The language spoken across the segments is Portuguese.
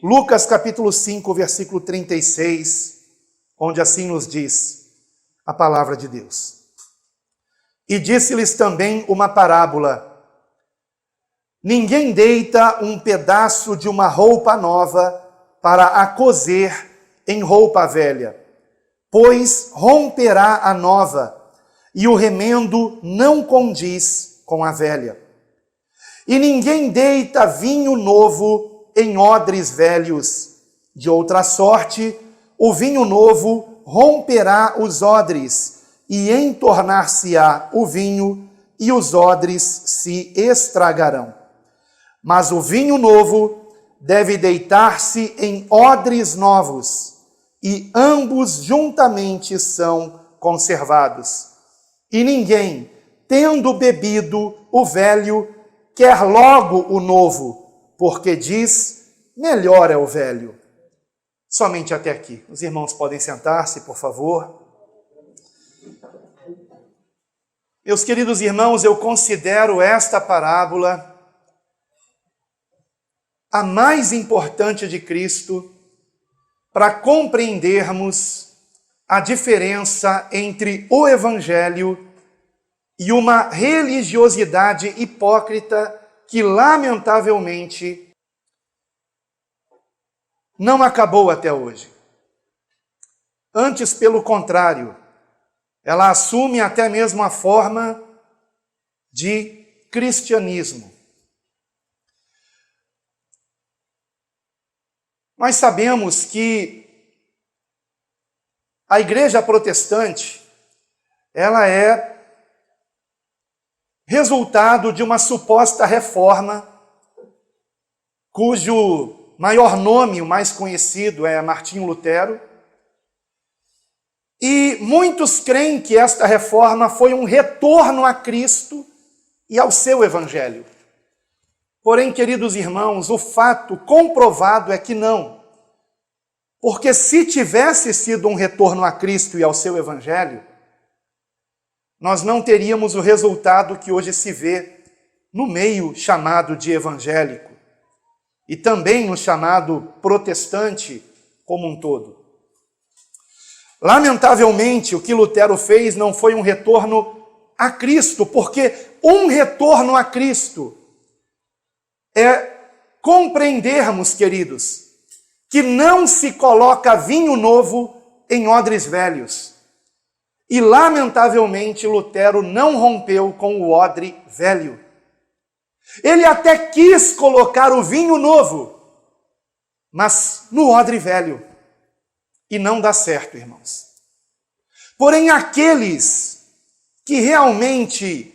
Lucas capítulo 5, versículo 36, onde assim nos diz a palavra de Deus. E disse-lhes também uma parábola: ninguém deita um pedaço de uma roupa nova para a coser em roupa velha, pois romperá a nova, e o remendo não condiz com a velha. E ninguém deita vinho novo em odres velhos. De outra sorte, o vinho novo romperá os odres, e entornar-se-á o vinho, e os odres se estragarão. Mas o vinho novo deve deitar-se em odres novos, e ambos juntamente são conservados. E ninguém, tendo bebido o velho, quer logo o novo, porque diz: melhor é o velho. Somente até aqui. Os irmãos podem sentar-se, por favor. Meus queridos irmãos, eu considero esta parábola a mais importante de Cristo para compreendermos a diferença entre o Evangelho e uma religiosidade hipócrita que, lamentavelmente, não acabou até hoje. Antes, pelo contrário, ela assume até mesmo a forma de cristianismo. Nós sabemos que a igreja protestante, ela é resultado de uma suposta reforma, cujo maior nome, o mais conhecido, é Martinho Lutero. E muitos creem que esta reforma foi um retorno a Cristo e ao seu Evangelho. Porém, queridos irmãos, o fato comprovado é que não. Porque se tivesse sido um retorno a Cristo e ao seu Evangelho, nós não teríamos o resultado que hoje se vê no meio chamado de evangélico e também no chamado protestante como um todo. Lamentavelmente, o que Lutero fez não foi um retorno a Cristo, porque um retorno a Cristo é compreendermos, queridos, que não se coloca vinho novo em odres velhos. E, lamentavelmente, Lutero não rompeu com o odre velho. Ele até quis colocar o vinho novo, mas no odre velho. E não dá certo, irmãos. Porém, aqueles que realmente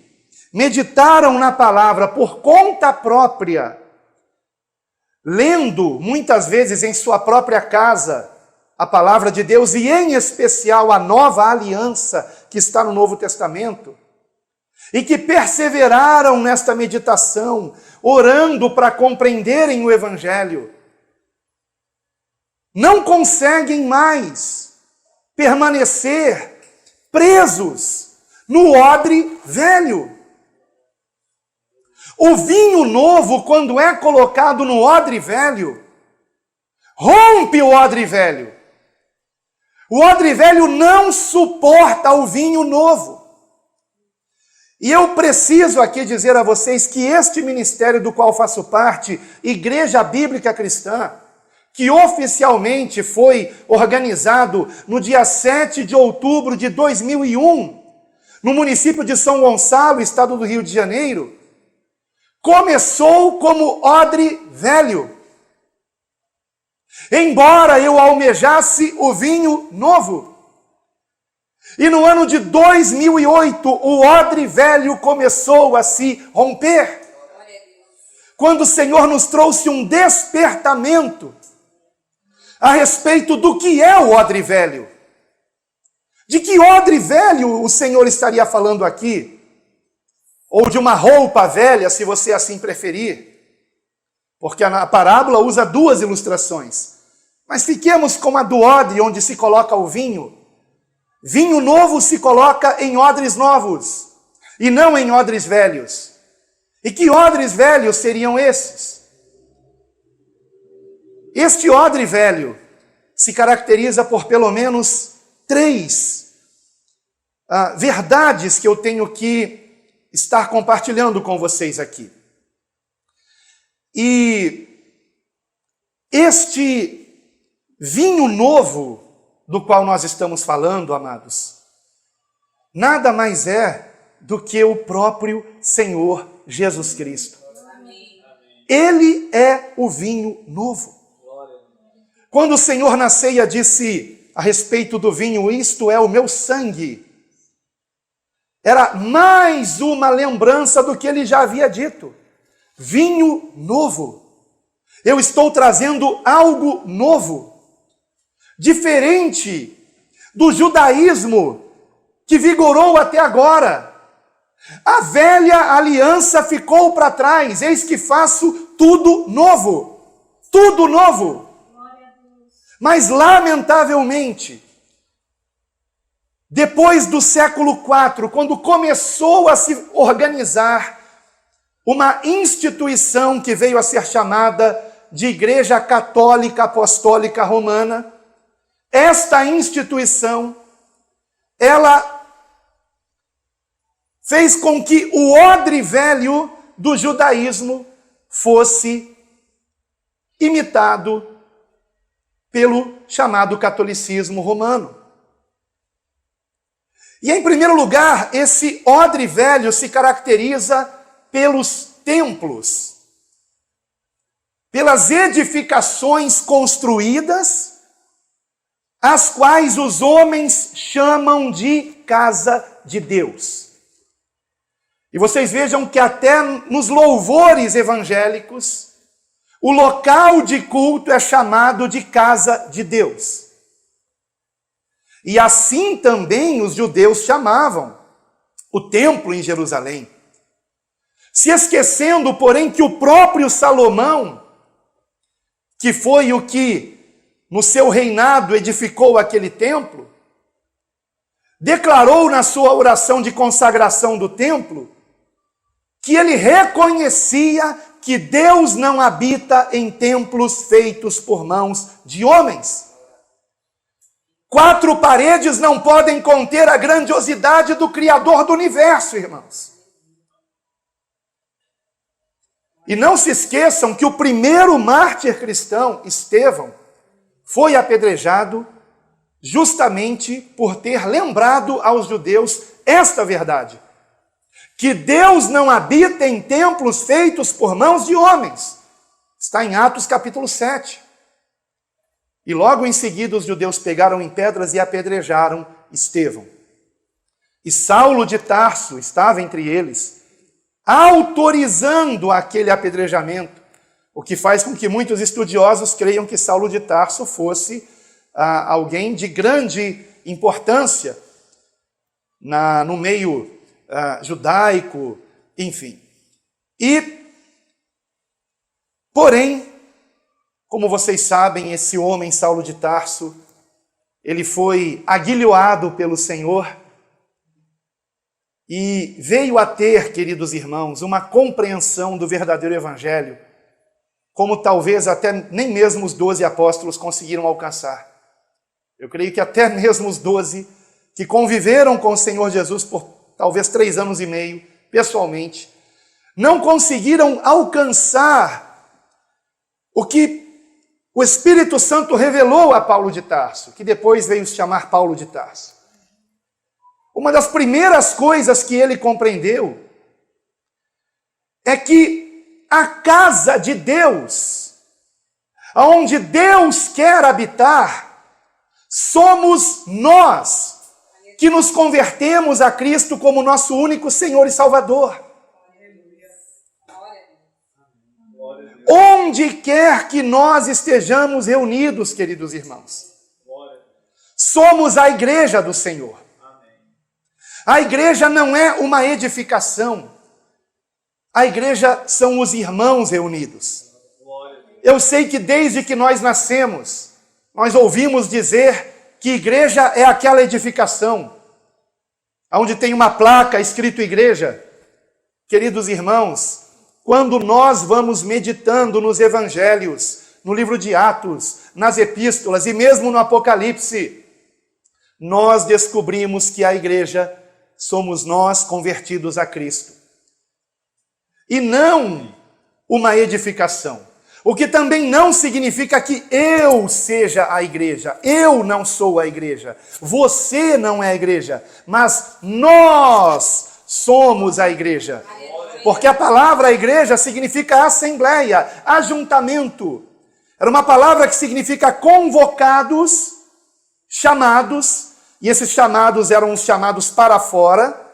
meditaram na palavra por conta própria, lendo muitas vezes em sua própria casa a palavra de Deus, e em especial a nova aliança que está no Novo Testamento, e que perseveraram nesta meditação, orando para compreenderem o Evangelho, não conseguem mais permanecer presos no odre velho. O vinho novo, quando é colocado no odre velho, rompe o odre velho. O odre velho não suporta o vinho novo. E eu preciso aqui dizer a vocês que este ministério do qual faço parte, Igreja Bíblica Cristã, que oficialmente foi organizado no dia 7 de outubro de 2001, no município de São Gonçalo, estado do Rio de Janeiro, começou como odre velho. Embora eu almejasse o vinho novo. E no ano de 2008, o odre velho começou a se romper. Quando o Senhor nos trouxe um despertamento a respeito do que é o odre velho. De que odre velho o Senhor estaria falando aqui? Ou de uma roupa velha, se você assim preferir. Porque a parábola usa duas ilustrações. Mas fiquemos com a do odre, onde se coloca o vinho. Vinho novo se coloca em odres novos, e não em odres velhos. E que odres velhos seriam esses? Este odre velho se caracteriza por pelo menos 3 verdades que eu tenho que estar compartilhando com vocês aqui. E este vinho novo do qual nós estamos falando, amados, nada mais é do que o próprio Senhor Jesus Cristo. Ele é o vinho novo. Quando o Senhor na ceia disse a respeito do vinho, isto é o meu sangue, era mais uma lembrança do que ele já havia dito. Vinho novo. Eu estou trazendo algo novo, diferente do judaísmo que vigorou até agora. A velha aliança ficou para trás, eis que faço tudo novo. Tudo novo. Mas, lamentavelmente, depois do século IV, quando começou a se organizar uma instituição que veio a ser chamada de Igreja Católica Apostólica Romana, esta instituição, ela fez com que o odre velho do judaísmo fosse imitado pelo chamado catolicismo romano. E em primeiro lugar, esse odre velho se caracteriza pelos templos, pelas edificações construídas, as quais os homens chamam de casa de Deus. E vocês vejam que até nos louvores evangélicos, o local de culto é chamado de casa de Deus. E assim também os judeus chamavam o templo em Jerusalém. Se esquecendo, porém, que o próprio Salomão, que foi o que no seu reinado edificou aquele templo, declarou na sua oração de consagração do templo que ele reconhecia que Deus não habita em templos feitos por mãos de homens. 4 paredes não podem conter a grandiosidade do Criador do universo, irmãos. E não se esqueçam que o primeiro mártir cristão, Estevão, foi apedrejado justamente por ter lembrado aos judeus esta verdade: que Deus não habita em templos feitos por mãos de homens. Está em Atos capítulo 7. E logo em seguida os judeus pegaram em pedras e apedrejaram Estevão. E Saulo de Tarso estava entre eles, autorizando aquele apedrejamento, o que faz com que muitos estudiosos creiam que Saulo de Tarso fosse alguém de grande importância no meio judaico, enfim. Porém, como vocês sabem, esse homem, Saulo de Tarso, ele foi aguilhoado pelo Senhor e veio a ter, queridos irmãos, uma compreensão do verdadeiro evangelho, como talvez até nem mesmo os 12 apóstolos conseguiram alcançar. Eu creio que até mesmo os 12 que conviveram com o Senhor Jesus por talvez 3 anos e meio, pessoalmente, não conseguiram alcançar o que o Espírito Santo revelou a Paulo de Tarso, que depois veio se chamar Paulo de Tarso. Uma das primeiras coisas que ele compreendeu é que a casa de Deus, onde Deus quer habitar, somos nós que nos convertemos a Cristo como nosso único Senhor e Salvador. Onde quer que nós estejamos reunidos, queridos irmãos, somos a igreja do Senhor. A igreja não é uma edificação. A igreja são os irmãos reunidos. Eu sei que desde que nós nascemos, nós ouvimos dizer que igreja é aquela edificação, onde tem uma placa escrito igreja. Queridos irmãos, quando nós vamos meditando nos evangelhos, no livro de Atos, nas epístolas e mesmo no Apocalipse, nós descobrimos que a igreja somos nós convertidos a Cristo. E não uma edificação. O que também não significa que eu seja a igreja. Eu não sou a igreja. Você não é a igreja. Mas nós somos a igreja. Porque a palavra igreja significa assembleia, ajuntamento. Era uma palavra que significa convocados, chamados. E esses chamados eram os chamados para fora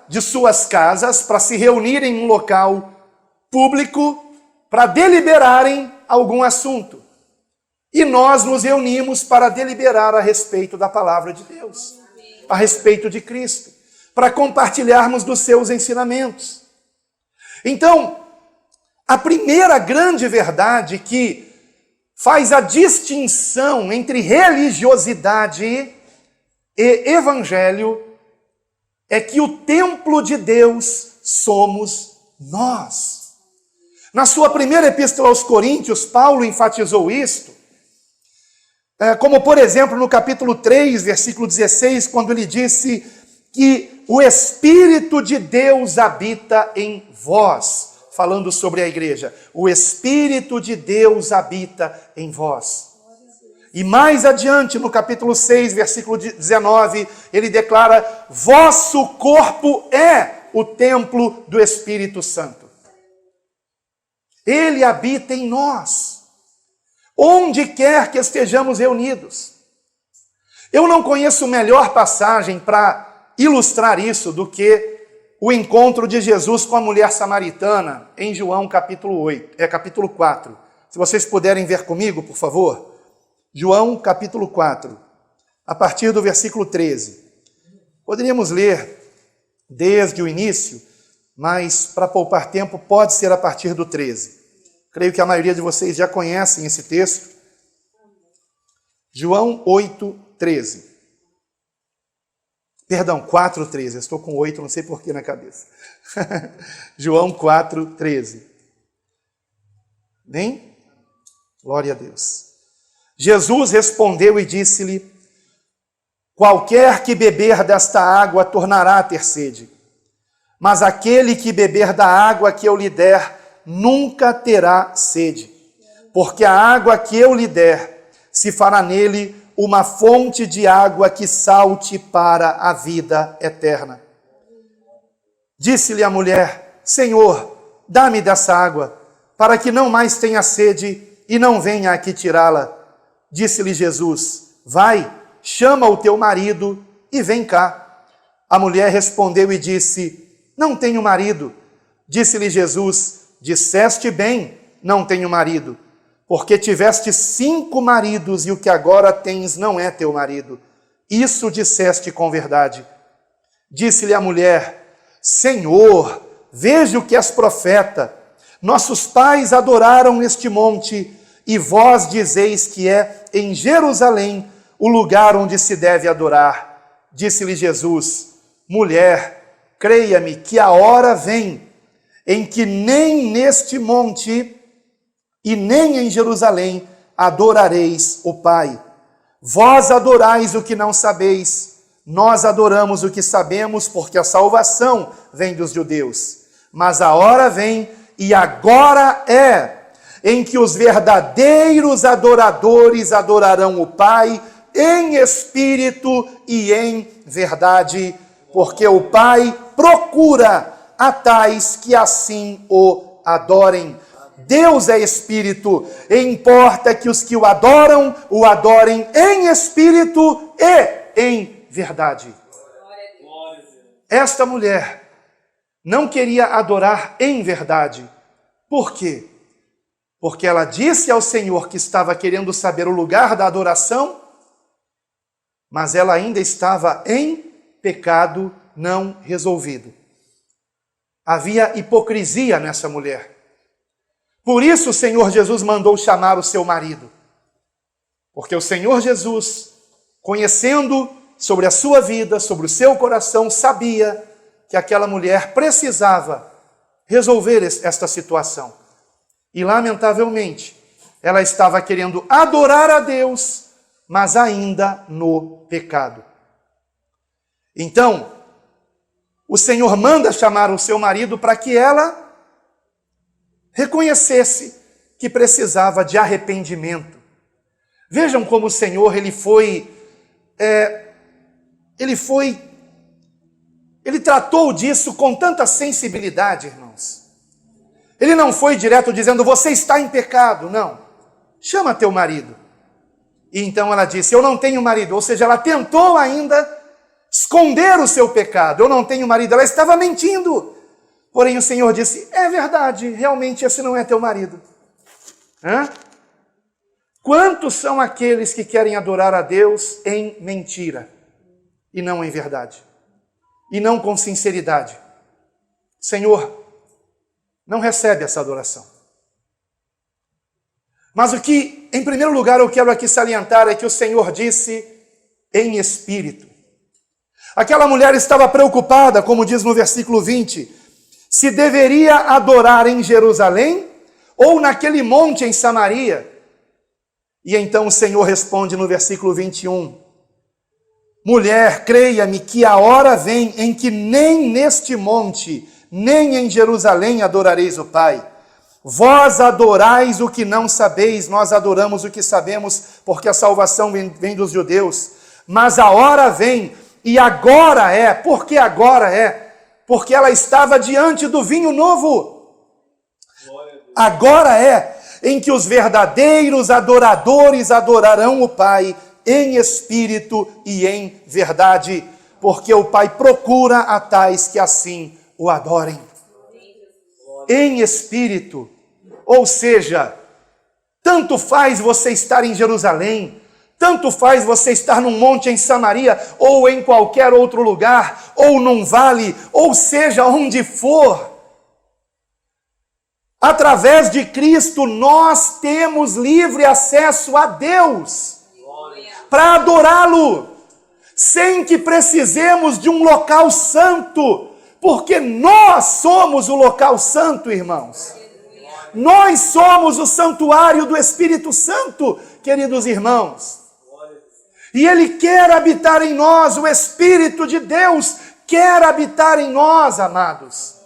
de suas casas, para se reunirem em um local público, para deliberarem algum assunto. E nós nos reunimos para deliberar a respeito da palavra de Deus, a respeito de Cristo, para compartilharmos dos seus ensinamentos. Então, a primeira grande verdade que faz a distinção entre religiosidade e evangelho é que o templo de Deus somos nós. Na sua primeira epístola aos Coríntios, Paulo enfatizou isto, como por exemplo no capítulo 3, versículo 16, quando ele disse que o Espírito de Deus habita em vós, falando sobre a igreja. O Espírito de Deus habita em vós. E mais adiante, no capítulo 6, versículo 19, ele declara: vosso corpo é o templo do Espírito Santo. Ele habita em nós, onde quer que estejamos reunidos. Eu não conheço melhor passagem para ilustrar isso do que o encontro de Jesus com a mulher samaritana em João capítulo 4. Se vocês puderem ver comigo, por favor. João capítulo 4, a partir do versículo 13. Poderíamos ler desde o início, mas para poupar tempo pode ser a partir do 13. Creio que a maioria de vocês já conhecem esse texto. João 8, 13. Perdão, 4, 13. Estou com 8, não sei porquê na cabeça. João 4, 13. Bem? Glória a Deus. Jesus respondeu e disse-lhe: qualquer que beber desta água tornará a ter sede, mas aquele que beber da água que eu lhe der nunca terá sede, porque a água que eu lhe der se fará nele uma fonte de água que salte para a vida eterna. Disse-lhe a mulher: Senhor, dá-me dessa água, para que não mais tenha sede e não venha aqui tirá-la. Disse-lhe Jesus: vai, chama o teu marido e vem cá. A mulher respondeu e disse: não tenho marido. Disse-lhe Jesus: disseste bem, não tenho marido, porque tiveste 5 maridos e o que agora tens não é teu marido. Isso disseste com verdade. Disse-lhe a mulher: Senhor, vejo que és profeta. Nossos pais adoraram neste monte, e vós dizeis que é em Jerusalém o lugar onde se deve adorar. Disse-lhe Jesus: mulher, creia-me que a hora vem em que nem neste monte e nem em Jerusalém adorareis o Pai. Vós adorais o que não sabeis, nós adoramos o que sabemos, porque a salvação vem dos judeus. Mas a hora vem, e agora é, em que os verdadeiros adoradores adorarão o Pai em espírito e em verdade, porque o Pai procura a tais que assim o adorem. Deus é espírito, e importa que os que o adorem em espírito e em verdade. Esta mulher não queria adorar em verdade. Por quê? Porque ela disse ao Senhor que estava querendo saber o lugar da adoração, mas ela ainda estava em pecado não resolvido. Havia hipocrisia nessa mulher. Por isso o Senhor Jesus mandou chamar o seu marido. Porque o Senhor Jesus, conhecendo sobre a sua vida, sobre o seu coração, sabia que aquela mulher precisava resolver esta situação. E, lamentavelmente, ela estava querendo adorar a Deus, mas ainda no pecado. Então, o Senhor manda chamar o seu marido para que ela reconhecesse que precisava de arrependimento. Vejam como o Senhor, ele tratou disso com tanta sensibilidade, irmãos. Ele não foi direto dizendo, você está em pecado, não. Chama teu marido. E então ela disse, eu não tenho marido. Ou seja, ela tentou ainda esconder o seu pecado. Eu não tenho marido. Ela estava mentindo. Porém o Senhor disse, é verdade, realmente esse não é teu marido. Quantos são aqueles que querem adorar a Deus em mentira e não em verdade? E não com sinceridade? O Senhor não recebe essa adoração. Mas o que, em primeiro lugar, eu quero aqui salientar é que o Senhor disse em espírito. Aquela mulher estava preocupada, como diz no versículo 20, se deveria adorar em Jerusalém ou naquele monte em Samaria. E então o Senhor responde no versículo 21, mulher, creia-me que a hora vem em que nem neste monte, nem em Jerusalém adorareis o Pai. Vós adorais o que não sabeis, nós adoramos o que sabemos, porque a salvação vem dos judeus. Mas a hora vem, e agora é. Por que agora é? Porque ela estava diante do vinho novo. Agora é em que os verdadeiros adoradores adorarão o Pai em espírito e em verdade, porque o Pai procura a tais que assim o adorem. Em espírito, ou seja, tanto faz você estar em Jerusalém, tanto faz você estar num monte em Samaria, ou em qualquer outro lugar, ou num vale, ou seja, onde for. Através de Cristo, nós temos livre acesso a Deus para adorá-lo, sem que precisemos de um local santo, porque nós somos o local santo, irmãos. Nós somos o santuário do Espírito Santo, queridos irmãos. E Ele quer habitar em nós, o Espírito de Deus quer habitar em nós, amados.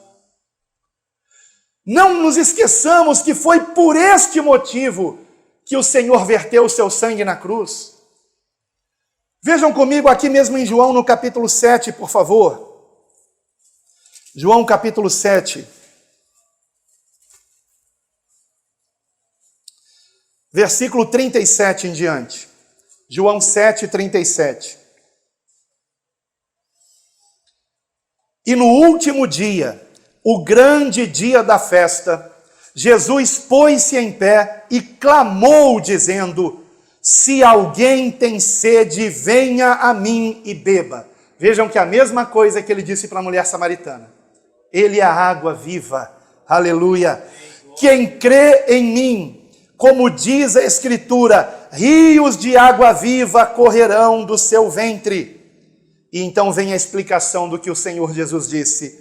Não nos esqueçamos que foi por este motivo que o Senhor verteu o seu sangue na cruz. Vejam comigo aqui mesmo em João, no capítulo 7, por favor. João, capítulo 7. Versículo 37 em diante. João 7, 37. E no último dia, o grande dia da festa, Jesus pôs-se em pé e clamou, dizendo, se alguém tem sede, venha a mim e beba. Vejam que a mesma coisa que ele disse para a mulher samaritana. Ele é a água viva, aleluia. Quem crê em mim, como diz a Escritura, rios de água viva correrão do seu ventre. E então vem a explicação do que o Senhor Jesus disse.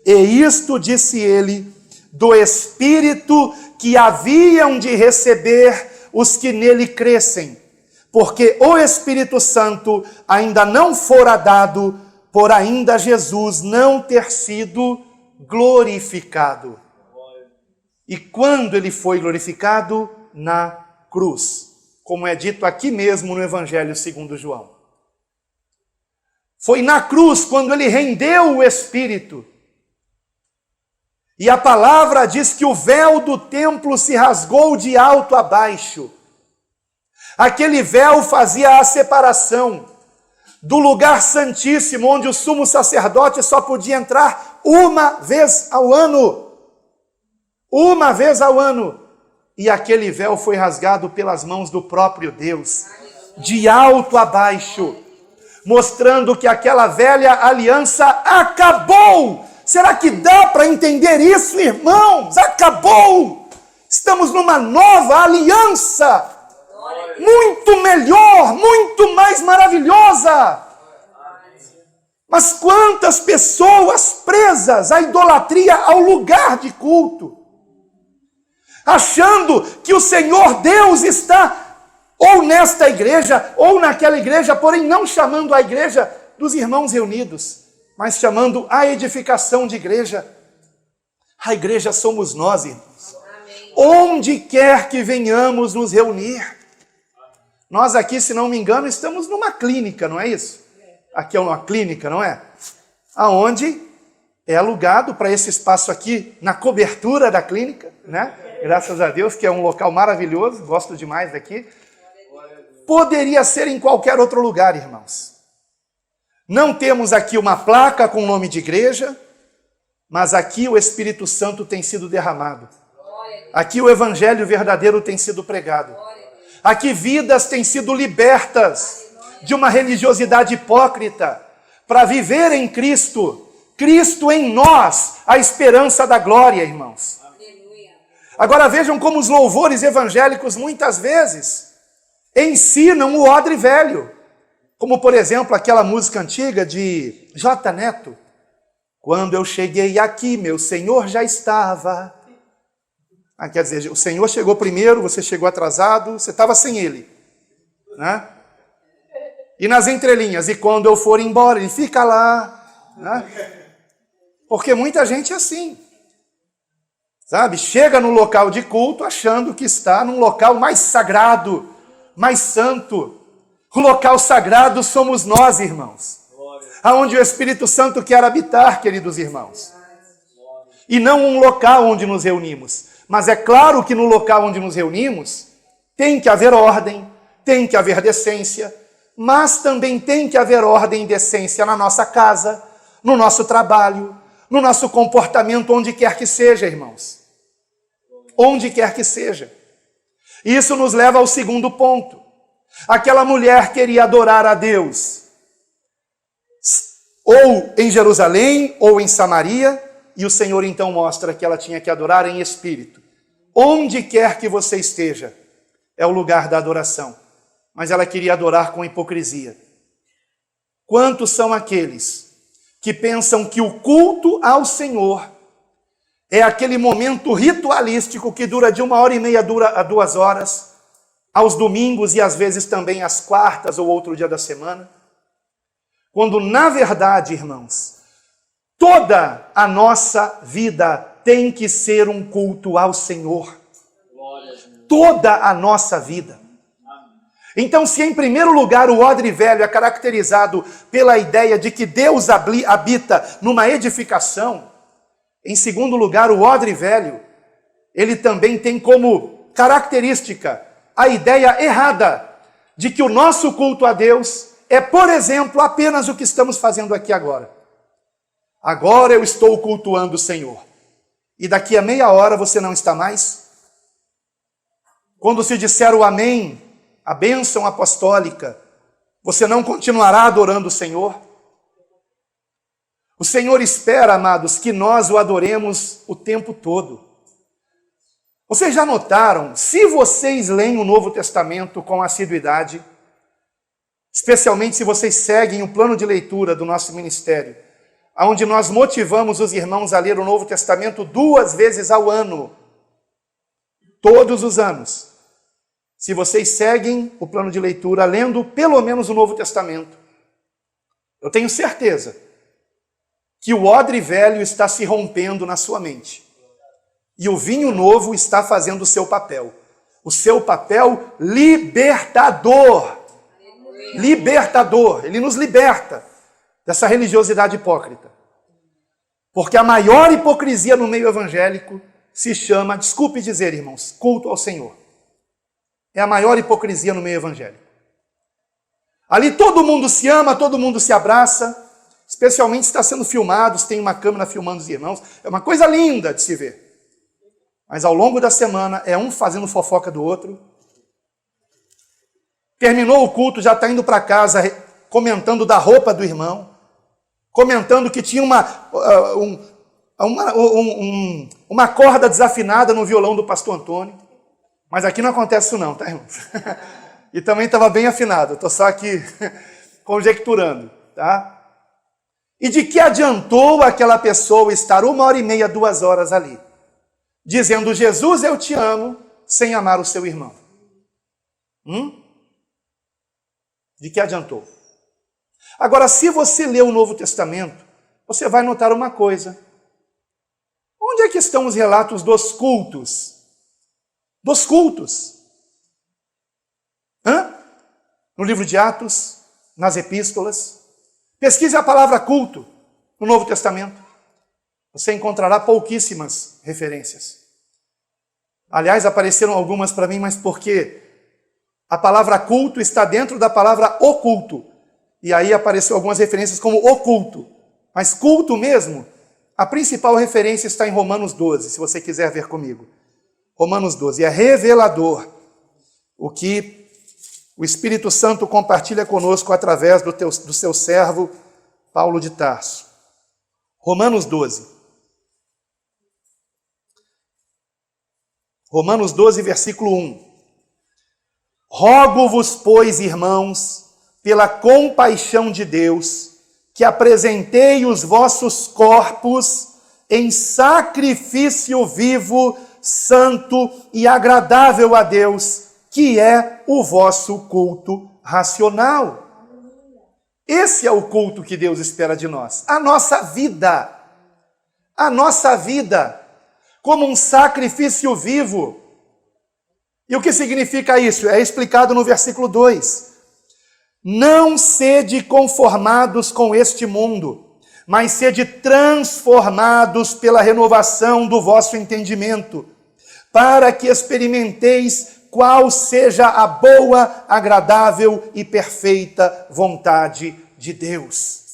E isto disse ele, do Espírito que haviam de receber os que nele crescem, porque o Espírito Santo ainda não fora dado, por ainda Jesus não ter sido glorificado. E quando ele foi glorificado? Na cruz, como é dito aqui mesmo no Evangelho segundo João. Foi na cruz quando ele rendeu o Espírito. E a palavra diz que o véu do templo se rasgou de alto a baixo. Aquele véu fazia a separação do lugar santíssimo, onde o sumo sacerdote só podia entrar uma vez ao ano. Uma vez ao ano. E aquele véu foi rasgado pelas mãos do próprio Deus, de alto a baixo, mostrando que aquela velha aliança acabou. Será que dá para entender isso, irmãos? Acabou! Estamos numa nova aliança, muito melhor, muito mais maravilhosa. Mas quantas pessoas presas à idolatria, ao lugar de culto, achando que o Senhor Deus está ou nesta igreja, ou naquela igreja, porém não chamando a igreja dos irmãos reunidos, mas chamando a edificação de igreja. A igreja somos nós, irmãos. Amém. Onde quer que venhamos nos reunir. Nós aqui, se não me engano, estamos numa clínica, não é isso? Aqui é uma clínica, não é? Aonde é alugado para esse espaço aqui, na cobertura da clínica, né? Graças a Deus, que é um local maravilhoso, gosto demais daqui. Poderia ser em qualquer outro lugar, irmãos. Não temos aqui uma placa com o nome de igreja, mas aqui o Espírito Santo tem sido derramado. Aqui o Evangelho verdadeiro tem sido pregado. Aqui vidas têm sido libertas de uma religiosidade hipócrita para viver em Cristo. Cristo em nós, a esperança da glória, irmãos. Agora vejam como os louvores evangélicos muitas vezes ensinam o odre velho. Como, por exemplo, aquela música antiga de J. Neto. Quando eu cheguei aqui, meu Senhor já estava. Quer dizer, o Senhor chegou primeiro, você chegou atrasado, você estava sem Ele. Né? E nas entrelinhas, e quando eu for embora, Ele fica lá. Né? Porque muita gente é assim. Sabe? Chega no local de culto achando que está num local mais sagrado, mais santo. O local sagrado somos nós, irmãos. Aonde o Espírito Santo quer habitar, queridos irmãos. E não um local onde nos reunimos. Mas é claro que no local onde nos reunimos, tem que haver ordem, tem que haver decência, mas também tem que haver ordem e decência na nossa casa, no nosso trabalho, no nosso comportamento, onde quer que seja, irmãos. Onde quer que seja. Isso nos leva ao segundo ponto. Aquela mulher queria adorar a Deus, ou em Jerusalém, ou em Samaria, e o Senhor então mostra que ela tinha que adorar em espírito. Onde quer que você esteja, é o lugar da adoração. Mas ela queria adorar com hipocrisia. Quantos são aqueles que pensam que o culto ao Senhor é aquele momento ritualístico que dura de 1h30 a 2 horas, aos domingos e às vezes também às quartas ou outro dia da semana? Quando, na verdade, irmãos, toda a nossa vida tem que ser um culto ao Senhor. Toda a nossa vida. Então, se em primeiro lugar o odre velho é caracterizado pela ideia de que Deus habita numa edificação, em segundo lugar, o odre velho, ele também tem como característica a ideia errada de que o nosso culto a Deus é, por exemplo, apenas o que estamos fazendo aqui agora. Agora eu estou cultuando o Senhor. E daqui a meia hora você não está mais? Quando se disser o amém, a bênção apostólica, você não continuará adorando o Senhor? O Senhor espera, amados, que nós o adoremos o tempo todo. Vocês já notaram, se vocês leem o Novo Testamento com assiduidade, especialmente se vocês seguem o plano de leitura do nosso ministério, onde nós motivamos os irmãos a ler o Novo Testamento 2 vezes ao ano, todos os anos. Se vocês seguem o plano de leitura lendo pelo menos o Novo Testamento, eu tenho certeza que o odre velho está se rompendo na sua mente. E o vinho novo está fazendo o seu papel. O seu papel libertador. Libertador. Ele nos liberta dessa religiosidade hipócrita. Porque a maior hipocrisia no meio evangélico se chama, desculpe dizer, irmãos, culto ao Senhor. É a maior hipocrisia no meio evangélico. Ali todo mundo se ama, todo mundo se abraça, especialmente se está sendo filmado, se tem uma câmera filmando os irmãos. É uma coisa linda de se ver. Mas ao longo da semana é um fazendo fofoca do outro. Terminou o culto, já está indo para casa comentando da roupa do irmão, comentando que tinha uma corda desafinada no violão do pastor Antônio. Mas aqui não acontece isso não, tá, irmãos? E também estava bem afinado, estou só aqui conjecturando, tá? E de que adiantou aquela pessoa estar 1h30, 2 horas ali? dizendo Jesus eu te amo, sem amar o seu irmão? De que adiantou? Agora, se você ler o Novo Testamento, você vai notar uma coisa. Onde é que estão os relatos dos cultos? Dos cultos. No livro de Atos, nas epístolas. Pesquise a palavra culto no Novo Testamento. Você encontrará pouquíssimas referências. Aliás, apareceram algumas para mim, mas porque a palavra culto está dentro da palavra oculto. E aí apareceu algumas referências como oculto. Mas culto mesmo, a principal referência está em Romanos 12, se você quiser ver comigo. Romanos 12. É revelador o que o Espírito Santo compartilha conosco através do seu servo Paulo de Tarso. Romanos 12. Romanos 12, versículo 1. Rogo-vos, pois, irmãos, pela compaixão de Deus, que apresentei os vossos corpos em sacrifício vivo, santo e agradável a Deus, que é o vosso culto racional. Esse é o culto que Deus espera de nós. A nossa vida, como um sacrifício vivo. E o que significa isso? É explicado no versículo 2. Não sede conformados com este mundo, mas sede transformados pela renovação do vosso entendimento, para que experimenteis qual seja a boa, agradável e perfeita vontade de Deus.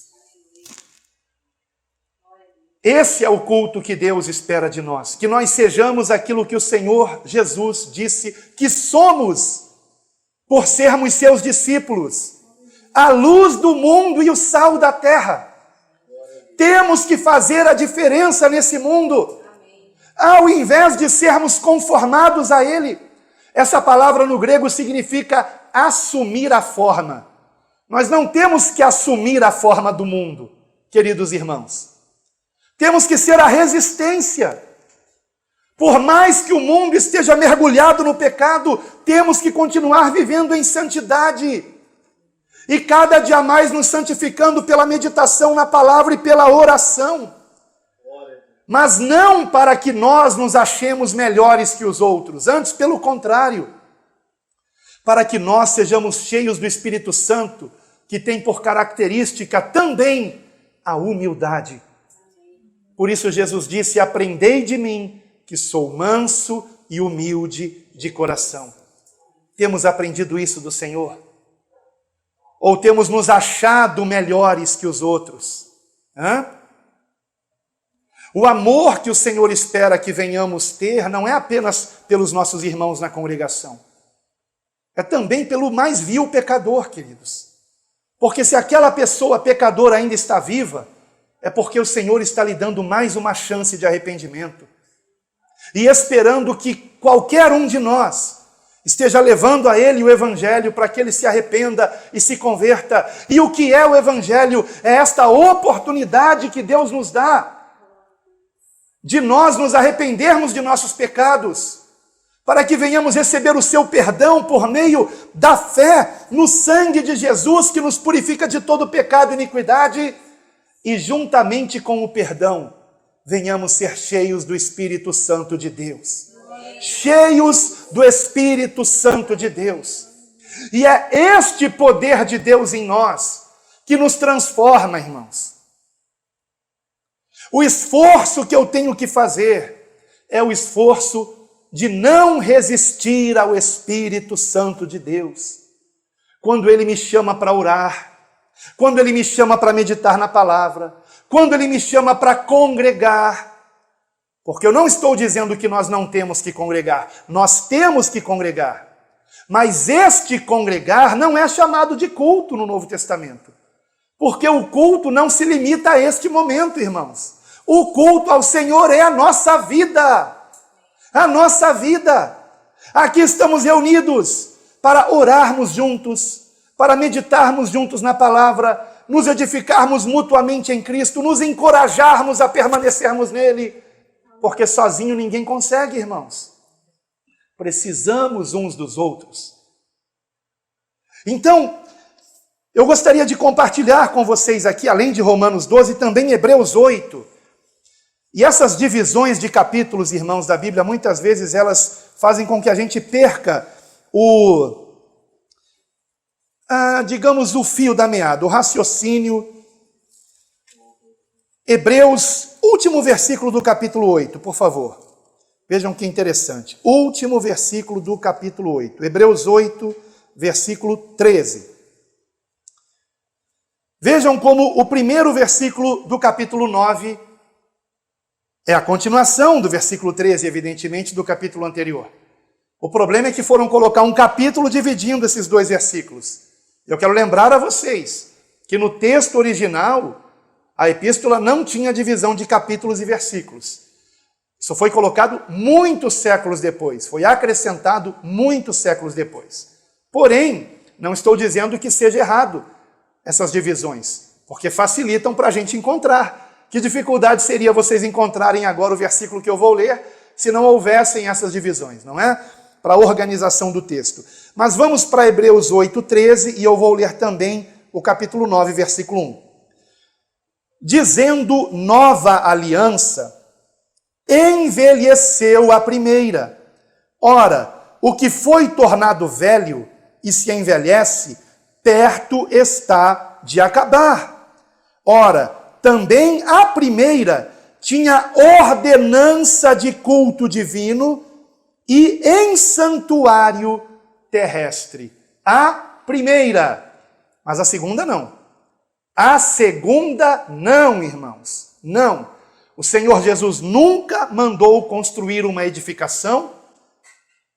Esse é o culto que Deus espera de nós, que nós sejamos aquilo que o Senhor Jesus disse que somos, por sermos seus discípulos, a luz do mundo e o sal da terra. Temos que fazer a diferença nesse mundo, ao invés de sermos conformados a ele. Essa palavra no grego significa assumir a forma. Nós não temos que assumir a forma do mundo, queridos irmãos. Temos que ser a resistência. Por mais que o mundo esteja mergulhado no pecado, temos que continuar vivendo em santidade. E cada dia mais nos santificando pela meditação na palavra e pela oração. Mas não para que nós nos achemos melhores que os outros, antes pelo contrário, para que nós sejamos cheios do Espírito Santo, que tem por característica também a humildade. Por isso Jesus disse: aprendei de mim, que sou manso e humilde de coração. Temos aprendido isso do Senhor? Ou temos nos achado melhores que os outros? O amor que o Senhor espera que venhamos ter não é apenas pelos nossos irmãos na congregação. É também pelo mais vil pecador, queridos. Porque se aquela pessoa pecadora ainda está viva, é porque o Senhor está lhe dando mais uma chance de arrependimento. E esperando que qualquer um de nós esteja levando a ele o Evangelho para que ele se arrependa e se converta. E o que é o Evangelho? É esta oportunidade que Deus nos dá de nós nos arrependermos de nossos pecados, para que venhamos receber o seu perdão por meio da fé no sangue de Jesus, que nos purifica de todo pecado e iniquidade, e juntamente com o perdão, venhamos ser cheios do Espírito Santo de Deus. Cheios do Espírito Santo de Deus. E é este poder de Deus em nós que nos transforma, irmãos. O esforço que eu tenho que fazer é o esforço de não resistir ao Espírito Santo de Deus. Quando Ele me chama para orar, quando Ele me chama para meditar na palavra, quando Ele me chama para congregar, porque eu não estou dizendo que nós não temos que congregar, nós temos que congregar, mas este congregar não é chamado de culto no Novo Testamento, porque o culto não se limita a este momento, irmãos. O culto ao Senhor é a nossa vida, a nossa vida. Aqui estamos reunidos para orarmos juntos, para meditarmos juntos na palavra, nos edificarmos mutuamente em Cristo, nos encorajarmos a permanecermos nele, porque sozinho ninguém consegue, irmãos. Precisamos uns dos outros. Então, eu gostaria de compartilhar com vocês aqui, além de Romanos 12, também Hebreus 8. E essas divisões de capítulos, irmãos, da Bíblia, muitas vezes elas fazem com que a gente perca digamos, o fio da meada, o raciocínio. Hebreus, último versículo do capítulo 8, por favor. Vejam que interessante. Último versículo do capítulo 8. Hebreus 8, versículo 13. Vejam como o primeiro versículo do capítulo 9 é a continuação do versículo 13, evidentemente, do capítulo anterior. O problema é que foram colocar um capítulo dividindo esses dois versículos. Eu quero lembrar a vocês que no texto original, a epístola não tinha divisão de capítulos e versículos. Isso foi colocado muitos séculos depois, foi acrescentado muitos séculos depois. Porém, não estou dizendo que seja errado essas divisões, porque facilitam para a gente encontrar. Que dificuldade seria vocês encontrarem agora o versículo que eu vou ler, se não houvessem essas divisões, não é? Para a organização do texto. Mas vamos para Hebreus 8, 13, e eu vou ler também o capítulo 9, versículo 1. Dizendo nova aliança, envelheceu a primeira. Ora, o que foi tornado velho e se envelhece, perto está de acabar. Ora, também a primeira tinha ordenança de culto divino e em santuário terrestre. A primeira, mas a segunda não. A segunda não, irmãos, não. O Senhor Jesus nunca mandou construir uma edificação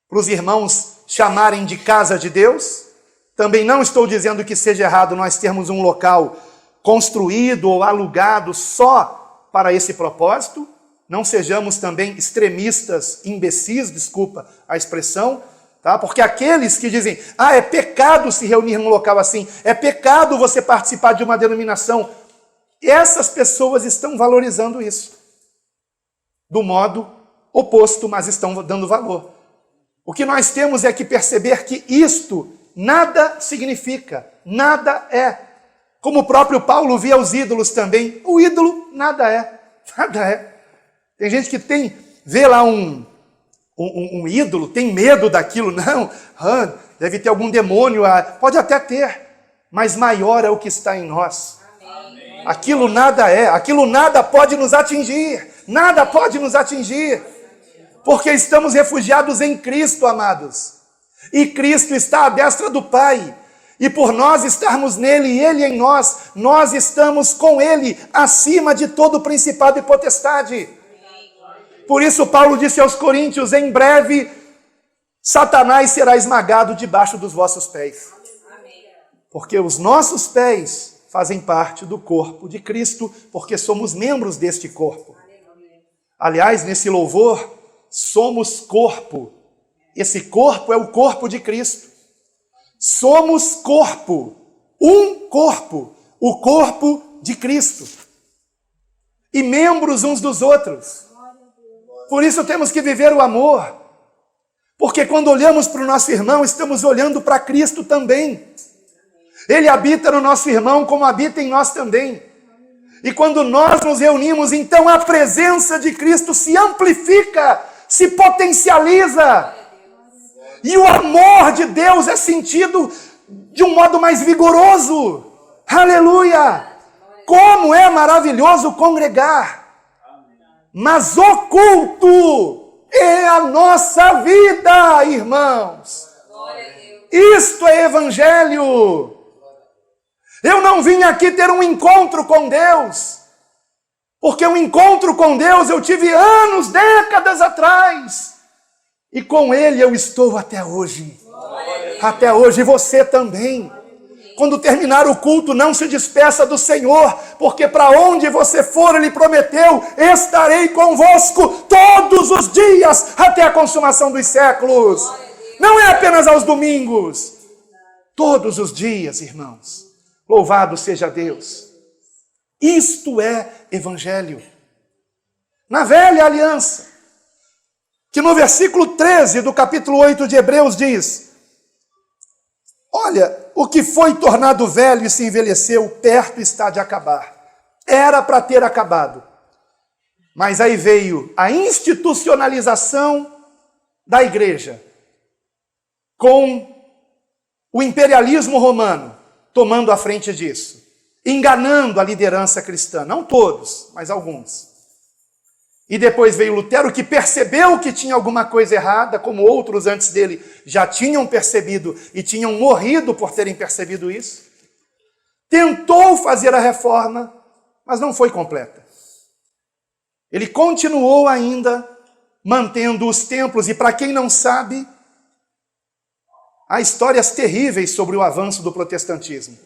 para os irmãos chamarem de casa de Deus. Também não estou dizendo que seja errado nós termos um local construído ou alugado só para esse propósito. Não sejamos também extremistas, imbecis, desculpa a expressão, tá? Porque aqueles que dizem, é pecado se reunir num local assim, é pecado você participar de uma denominação, essas pessoas estão valorizando isso, do modo oposto, mas estão dando valor. O que nós temos é que perceber que isto nada significa, nada é. Como o próprio Paulo via os ídolos também, o ídolo nada é, nada é. Tem gente que vê lá um ídolo, tem medo daquilo, não, deve ter algum demônio, pode até ter, mas maior é o que está em nós. Amém. Aquilo nada é, aquilo nada pode nos atingir, nada pode nos atingir, porque estamos refugiados em Cristo, amados, e Cristo está à destra do Pai, e por nós estarmos nele e ele em nós, nós estamos com ele acima de todo principado e potestade. Por isso Paulo disse aos coríntios, em breve Satanás será esmagado debaixo dos vossos pés. Porque os nossos pés fazem parte do corpo de Cristo, porque somos membros deste corpo. Aliás, nesse louvor, somos corpo. Esse corpo é o corpo de Cristo. Somos corpo, um corpo, o corpo de Cristo. E membros uns dos outros. Por isso temos que viver o amor, porque quando olhamos para o nosso irmão, estamos olhando para Cristo também. Ele habita no nosso irmão como habita em nós também. E quando nós nos reunimos, então a presença de Cristo se amplifica, se potencializa. E o amor de Deus é sentido de um modo mais vigoroso. Aleluia! Como é maravilhoso congregar. Mas o culto é a nossa vida, irmãos. Isto é evangelho. Eu não vim aqui ter um encontro com Deus, porque um encontro com Deus eu tive anos, décadas atrás, e com Ele eu estou até hoje. Até hoje, e você também. Quando terminar o culto, não se despeça do Senhor, porque para onde você for, Ele prometeu, estarei convosco todos os dias, até a consumação dos séculos. Não é apenas aos domingos, todos os dias, irmãos. Louvado seja Deus. Isto é evangelho. na velha aliança, que no versículo 13 do capítulo 8 de Hebreus diz: olha, o que foi tornado velho e se envelheceu, perto está de acabar. Era para ter acabado. Mas aí veio a institucionalização da igreja, com o imperialismo romano tomando a frente disso, enganando a liderança cristã, não todos, mas alguns. E depois veio Lutero, que percebeu que tinha alguma coisa errada, como outros antes dele já tinham percebido e tinham morrido por terem percebido isso. Tentou fazer a reforma, mas não foi completa. Ele continuou ainda mantendo os templos, e para quem não sabe, há histórias terríveis sobre o avanço do protestantismo,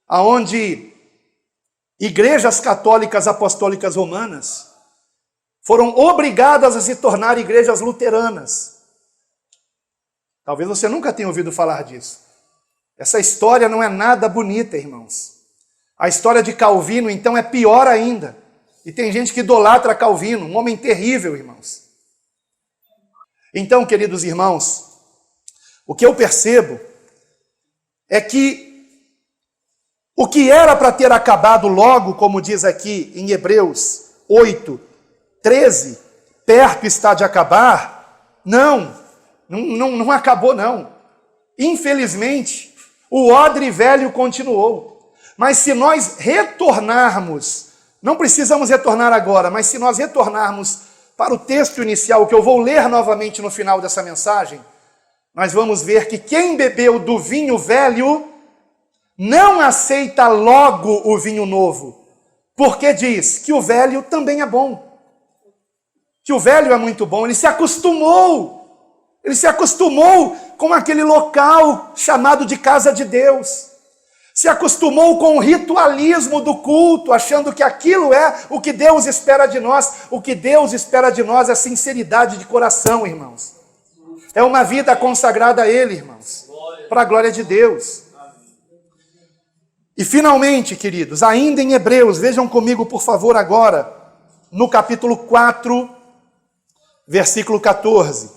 aonde igrejas católicas apostólicas romanas foram obrigadas a se tornar igrejas luteranas. Talvez você nunca tenha ouvido falar disso. Essa história não é nada bonita, irmãos. A história de Calvino, então, é pior ainda. E tem gente que idolatra Calvino, um homem terrível, irmãos. Então, queridos irmãos, o que eu percebo é que o que era para ter acabado logo, como diz aqui em Hebreus 8, 13, perto está de acabar, não acabou não. Infelizmente, o odre velho continuou. Mas se nós retornarmos, não precisamos retornar agora, mas se nós retornarmos para o texto inicial, que eu vou ler novamente no final dessa mensagem, nós vamos ver que quem bebeu do vinho velho não aceita logo o vinho novo, porque diz que o velho também é bom, que o velho é muito bom. Ele se acostumou com aquele local chamado de casa de Deus, se acostumou com o ritualismo do culto, achando que aquilo é o que Deus espera de nós. O que Deus espera de nós é sinceridade de coração, irmãos. É uma vida consagrada a Ele, irmãos, para a glória de Deus. E finalmente, queridos, ainda em Hebreus, vejam comigo, por favor, agora, no capítulo 4, versículo 14.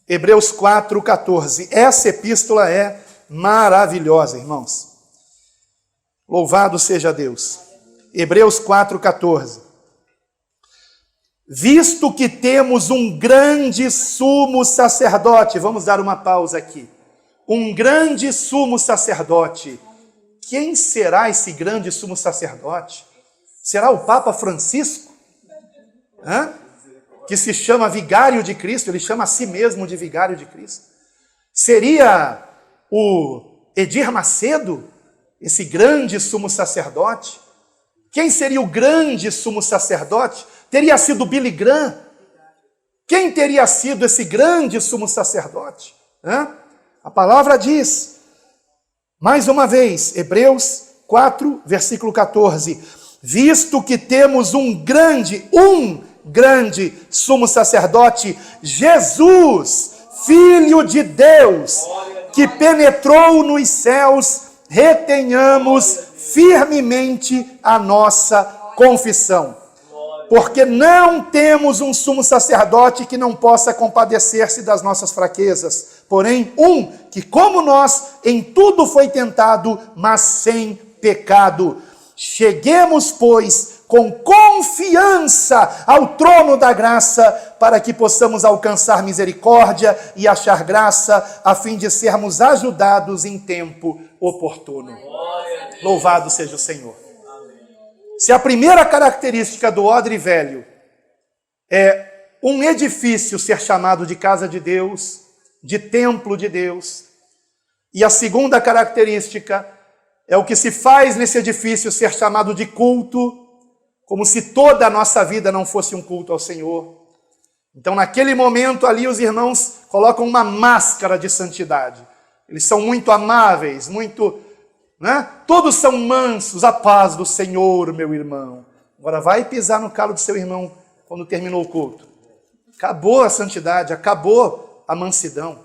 Hebreus 4, 14. Essa epístola é maravilhosa, irmãos. Louvado seja Deus. Hebreus 4, 14. Visto que temos um grande sumo sacerdote, vamos dar uma pausa aqui. Um grande sumo sacerdote. Quem será esse grande sumo sacerdote? Será o Papa Francisco? Que se chama vigário de Cristo, ele chama a si mesmo de vigário de Cristo. Seria o Edir Macedo, esse grande sumo sacerdote? Quem seria o grande sumo sacerdote? Teria sido Billy Graham? Quem teria sido esse grande sumo sacerdote? A palavra diz, mais uma vez, Hebreus 4, versículo 14. Visto que temos um grande sumo sacerdote, Jesus, Filho de Deus, que penetrou nos céus, retenhamos firmemente a nossa confissão. Porque não temos um sumo sacerdote que não possa compadecer-se das nossas fraquezas, porém que como nós em tudo foi tentado, mas sem pecado. Cheguemos, pois, com confiança ao trono da graça, para que possamos alcançar misericórdia e achar graça, a fim de sermos ajudados em tempo oportuno. Louvado seja o Senhor. Se a primeira característica do odre velho é um edifício ser chamado de casa de Deus, de templo de Deus, e a segunda característica é o que se faz nesse edifício ser chamado de culto, como se toda a nossa vida não fosse um culto ao Senhor. Então, naquele momento ali, os irmãos colocam uma máscara de santidade. Eles são muito amáveis, todos são mansos, a paz do Senhor, meu irmão. Agora vai pisar no calo do seu irmão quando terminou o culto. Acabou a santidade, acabou a mansidão.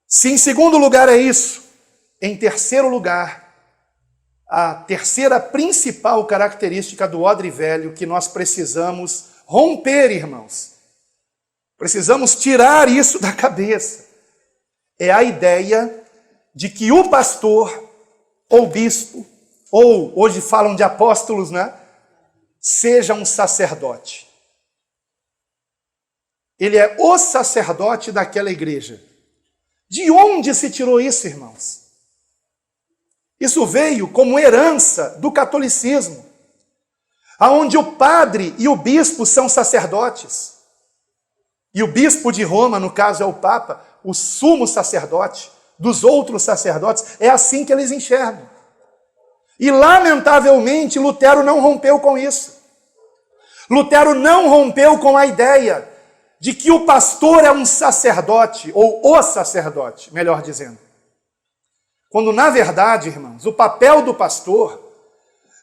Se em segundo lugar é isso, em terceiro lugar, a terceira principal característica do odre velho que nós precisamos romper, irmãos. Precisamos tirar isso da cabeça. É a ideia de que o pastor ou bispo, ou hoje falam de apóstolos, né? Seja um sacerdote. Ele é o sacerdote daquela igreja. De onde se tirou isso, irmãos? Isso veio como herança do catolicismo, aonde o padre e o bispo são sacerdotes. E o bispo de Roma, no caso é o Papa, o sumo sacerdote dos outros sacerdotes, é assim que eles enxergam. E lamentavelmente Lutero não rompeu com isso. Lutero não rompeu com a ideia de que o pastor é um sacerdote, ou o sacerdote, melhor dizendo. Quando, na verdade, irmãos, o papel do pastor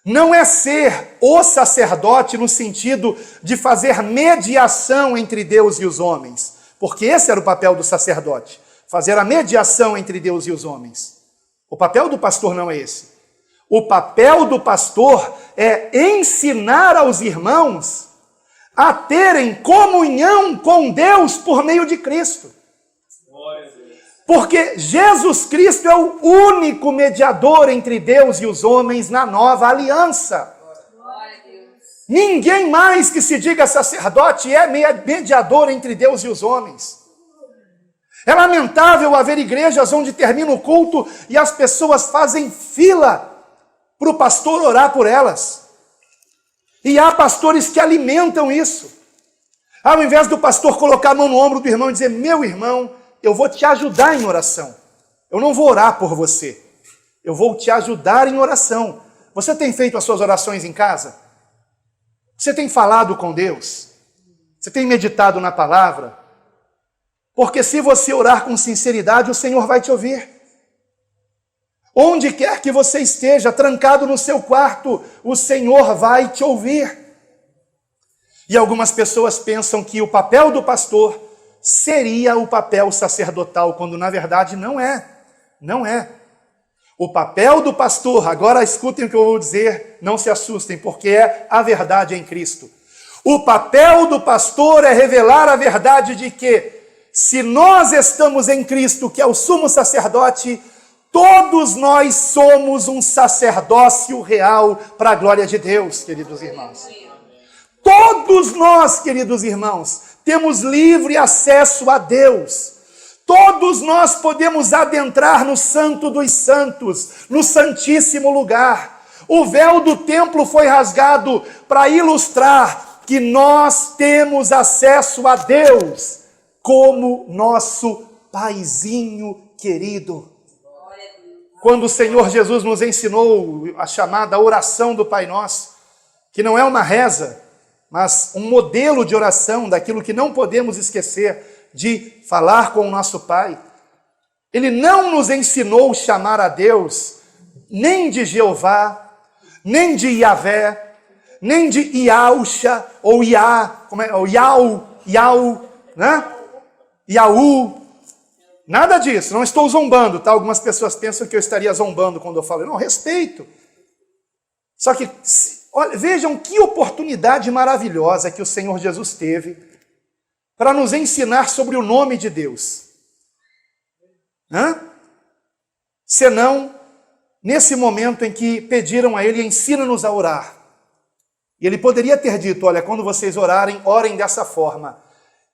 não é ser o sacerdote no sentido de fazer mediação entre Deus e os homens, porque esse era o papel do sacerdote, fazer a mediação entre Deus e os homens. O papel do pastor não é esse. O papel do pastor é ensinar aos irmãos a terem comunhão com Deus por meio de Cristo. Porque Jesus Cristo é o único mediador entre Deus e os homens na nova aliança. Ninguém mais que se diga sacerdote é mediador entre Deus e os homens. É lamentável haver igrejas onde termina o culto e as pessoas fazem fila para o pastor orar por elas. E há pastores que alimentam isso. Ao invés do pastor colocar a mão no ombro do irmão e dizer: meu irmão, eu vou te ajudar em oração. Eu não vou orar por você. Eu vou te ajudar em oração. Você tem feito as suas orações em casa? Você tem falado com Deus? Você tem meditado na palavra? Porque se você orar com sinceridade, o Senhor vai te ouvir. Onde quer que você esteja, trancado no seu quarto, o Senhor vai te ouvir. E algumas pessoas pensam que o papel do pastor seria o papel sacerdotal, quando na verdade não é. Não é. O papel do pastor, agora escutem o que eu vou dizer, não se assustem, porque é a verdade em Cristo. O papel do pastor é revelar a verdade de que, se nós estamos em Cristo, que é o sumo sacerdote, todos nós somos um sacerdócio real para a glória de Deus, queridos irmãos. Todos nós, queridos irmãos, temos livre acesso a Deus. Todos nós podemos adentrar no Santo dos Santos, no Santíssimo Lugar. O véu do templo foi rasgado para ilustrar que nós temos acesso a Deus como nosso Paizinho querido. Quando o Senhor Jesus nos ensinou a chamada oração do Pai Nosso, que não é uma reza, mas um modelo de oração, daquilo que não podemos esquecer de falar com o nosso Pai. Ele não nos ensinou chamar a Deus nem de Jeová, nem de Yahvé, nem de Iaúcha, ou Iá, ou Iau, né? Iaú. Nada disso, não estou zombando, tá? Algumas pessoas pensam que eu estaria zombando quando eu falo. Não, respeito. Só que, olha, vejam que oportunidade maravilhosa que o Senhor Jesus teve para nos ensinar sobre o nome de Deus. Senão, nesse momento em que pediram a ele: ensina-nos a orar. E ele poderia ter dito: olha, quando vocês orarem, orem dessa forma: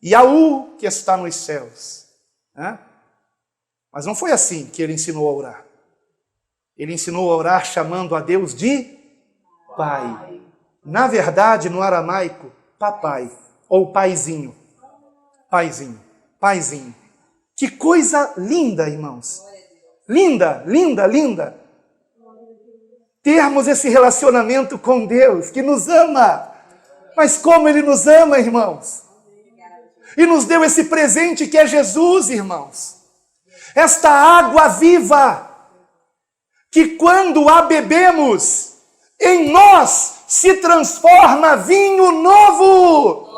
Iaú, que está nos céus. Mas não foi assim que ele ensinou a orar. Ele ensinou a orar chamando a Deus de Pai. Na verdade, no aramaico, papai, ou paizinho. Paizinho, paizinho. Que coisa linda, irmãos. Linda, linda, linda. Termos esse relacionamento com Deus, que nos ama. Mas como Ele nos ama, irmãos. E nos deu esse presente que é Jesus, irmãos. Esta água viva, que quando a bebemos, em nós se transforma vinho novo.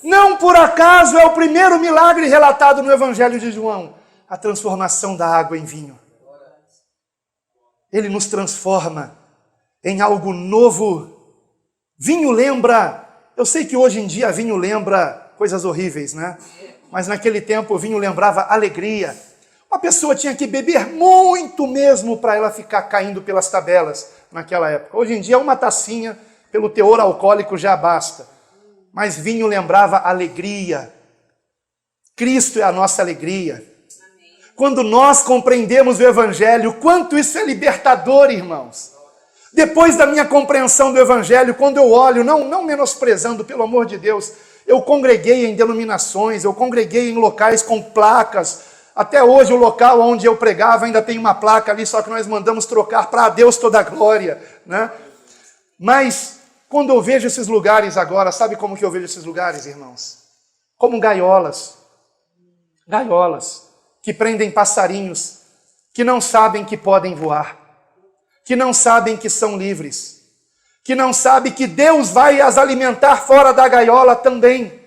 Não por acaso é o primeiro milagre relatado no Evangelho de João, a transformação da água em vinho. Ele nos transforma em algo novo. Vinho lembra, eu sei que hoje em dia vinho lembra coisas horríveis, né? Mas naquele tempo o vinho lembrava alegria. Uma pessoa tinha que beber muito mesmo para ela ficar caindo pelas tabelas naquela época. Hoje em dia uma tacinha, pelo teor alcoólico já basta. Mas vinho lembrava alegria. Cristo é a nossa alegria. Quando nós compreendemos o Evangelho, quanto isso é libertador, irmãos. Depois da minha compreensão do Evangelho, quando eu olho, não menosprezando, pelo amor de Deus, eu congreguei em denominações, eu congreguei em locais com placas. Até hoje o local onde eu pregava ainda tem uma placa ali, só que nós mandamos trocar para Deus toda a glória, né? Mas quando eu vejo esses lugares agora, sabe como que eu vejo esses lugares, irmãos? Como gaiolas. Gaiolas que prendem passarinhos, que não sabem que podem voar, que não sabem que são livres, que não sabem que Deus vai as alimentar fora da gaiola também.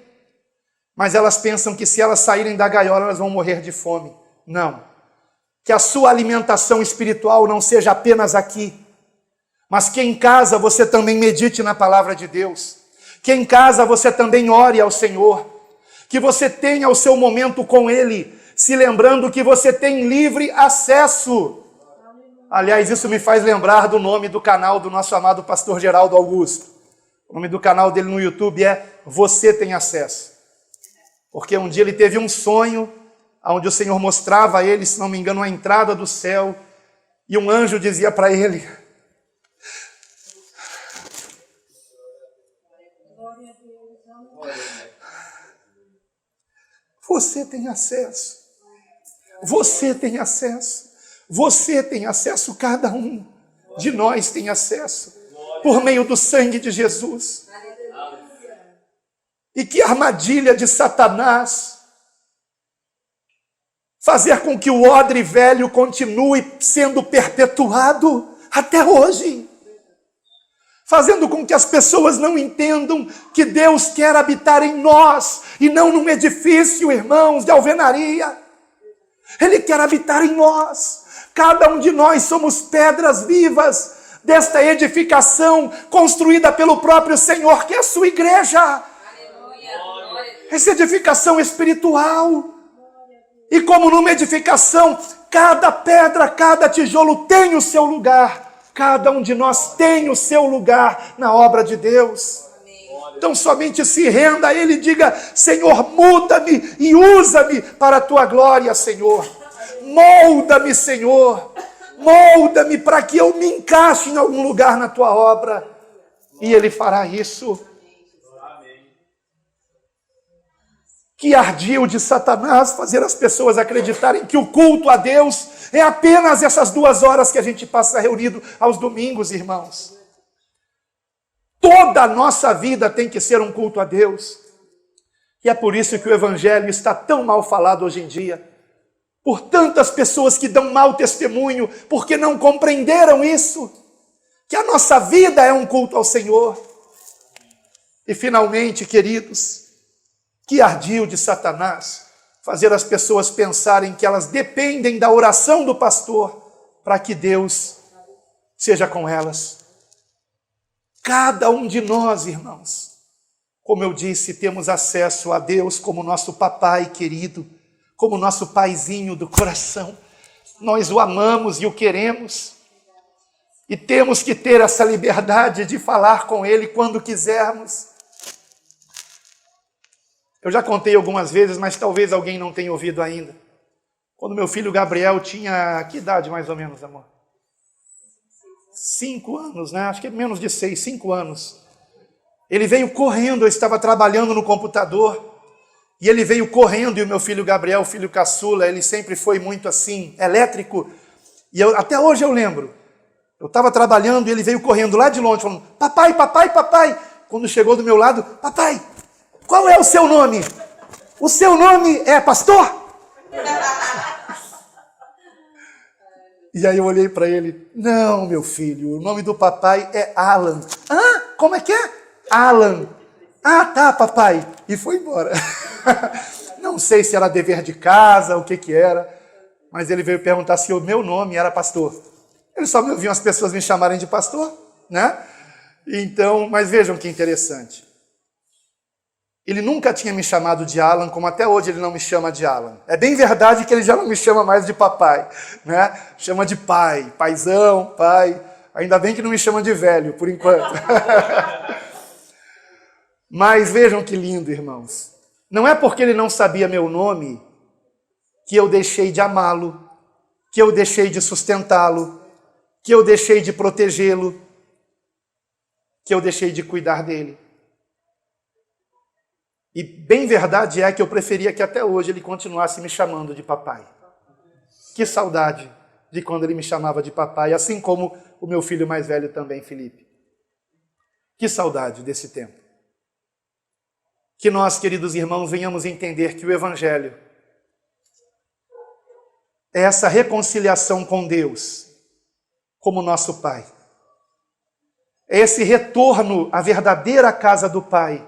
Mas elas pensam que se elas saírem da gaiola, elas vão morrer de fome. Não. Que a sua alimentação espiritual não seja apenas aqui, mas que em casa você também medite na palavra de Deus, que em casa você também ore ao Senhor, que você tenha o seu momento com Ele, se lembrando que você tem livre acesso. Aliás, isso me faz lembrar do nome do canal do nosso amado pastor Geraldo Augusto. O nome do canal dele no YouTube é Você Tem Acesso. Porque um dia ele teve um sonho, onde o Senhor mostrava a ele, se não me engano, a entrada do céu, e um anjo dizia para ele: você tem acesso, você tem acesso, você tem acesso, cada um de nós tem acesso, por meio do sangue de Jesus. E que armadilha de Satanás fazer com que o odre velho continue sendo perpetuado até hoje, fazendo com que as pessoas não entendam que Deus quer habitar em nós e não num edifício, irmãos, de alvenaria. Ele quer habitar em nós. Cada um de nós somos pedras vivas desta edificação construída pelo próprio Senhor, que é a sua igreja. Essa edificação espiritual. E como numa edificação, cada pedra, cada tijolo tem o seu lugar. Cada um de nós tem o seu lugar na obra de Deus. Então somente se renda a Ele e diga: Senhor, muda-me e usa-me para a Tua glória, Senhor. Molda-me, Senhor. Molda-me para que eu me encaixe em algum lugar na Tua obra. E Ele fará isso. Que ardil de Satanás fazer as pessoas acreditarem que o culto a Deus é apenas essas 2 horas que a gente passa reunido aos domingos, irmãos. Toda a nossa vida tem que ser um culto a Deus. E é por isso que o Evangelho está tão mal falado hoje em dia. Por tantas pessoas que dão mau testemunho, porque não compreenderam isso. Que a nossa vida é um culto ao Senhor. E finalmente, queridos, que ardil de Satanás fazer as pessoas pensarem que elas dependem da oração do pastor para que Deus seja com elas. Cada um de nós, irmãos, como eu disse, temos acesso a Deus como nosso papai querido, como nosso paizinho do coração. Nós o amamos e o queremos. E temos que ter essa liberdade de falar com Ele quando quisermos. Eu já contei algumas vezes, mas talvez alguém não tenha ouvido ainda. Quando meu filho Gabriel tinha... Que idade mais ou menos, amor? 5 anos, né? Acho que é menos de 6, 5 anos. Ele veio correndo, eu estava trabalhando no computador. E ele veio correndo, e o meu filho Gabriel, o filho caçula, ele sempre foi muito assim, elétrico. E até hoje eu lembro. Eu estava trabalhando e ele veio correndo lá de longe, falando: papai, papai, papai. Quando chegou do meu lado: papai, qual é o seu nome? O seu nome é pastor? E aí eu olhei para ele: não, meu filho, o nome do papai é Alan. Ah, como é que é? Alan. Ah, tá, papai. E foi embora. Não sei se era dever de casa, o que era, mas ele veio perguntar se o meu nome era pastor. Eles só me ouviam as pessoas me chamarem de pastor, né? Então, mas vejam que interessante. Ele nunca tinha me chamado de Alan, como até hoje ele não me chama de Alan. É bem verdade que ele já não me chama mais de papai, né? Chama de pai, paizão, pai. Ainda bem que não me chama de velho, por enquanto. Mas vejam que lindo, irmãos. Não é porque ele não sabia meu nome que eu deixei de amá-lo, que eu deixei de sustentá-lo, que eu deixei de protegê-lo, que eu deixei de cuidar dele. E bem verdade é que eu preferia que até hoje ele continuasse me chamando de papai. Que saudade de quando ele me chamava de papai, assim como o meu filho mais velho também, Felipe. Que saudade desse tempo. Que nós, queridos irmãos, venhamos entender que o Evangelho é essa reconciliação com Deus, como nosso Pai. É esse retorno à verdadeira casa do Pai.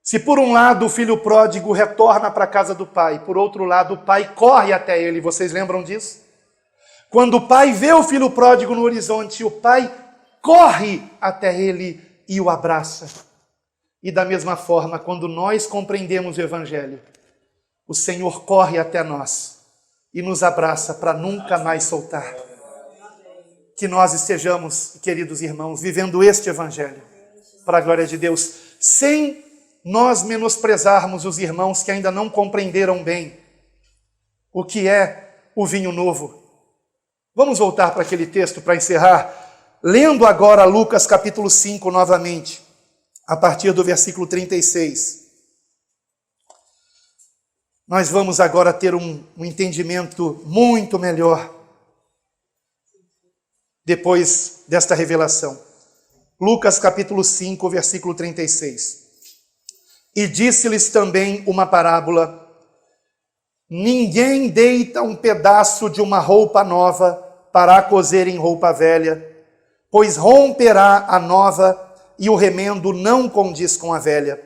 Se por um lado o filho pródigo retorna para a casa do pai, por outro lado o pai corre até ele, vocês lembram disso? Quando o pai vê o filho pródigo no horizonte, o pai corre até ele e o abraça. E da mesma forma, quando nós compreendemos o Evangelho, o Senhor corre até nós e nos abraça para nunca mais soltar. Que nós estejamos, queridos irmãos, vivendo este Evangelho, para a glória de Deus, sem nós menosprezarmos os irmãos que ainda não compreenderam bem o que é o vinho novo. Vamos voltar para aquele texto para encerrar, lendo agora Lucas capítulo 5 novamente, a partir do versículo 36. Nós vamos agora ter um entendimento muito melhor depois desta revelação. Lucas capítulo 5, versículo 36. E disse-lhes também uma parábola: ninguém deita um pedaço de uma roupa nova para a cozer em roupa velha, pois romperá a nova e o remendo não condiz com a velha.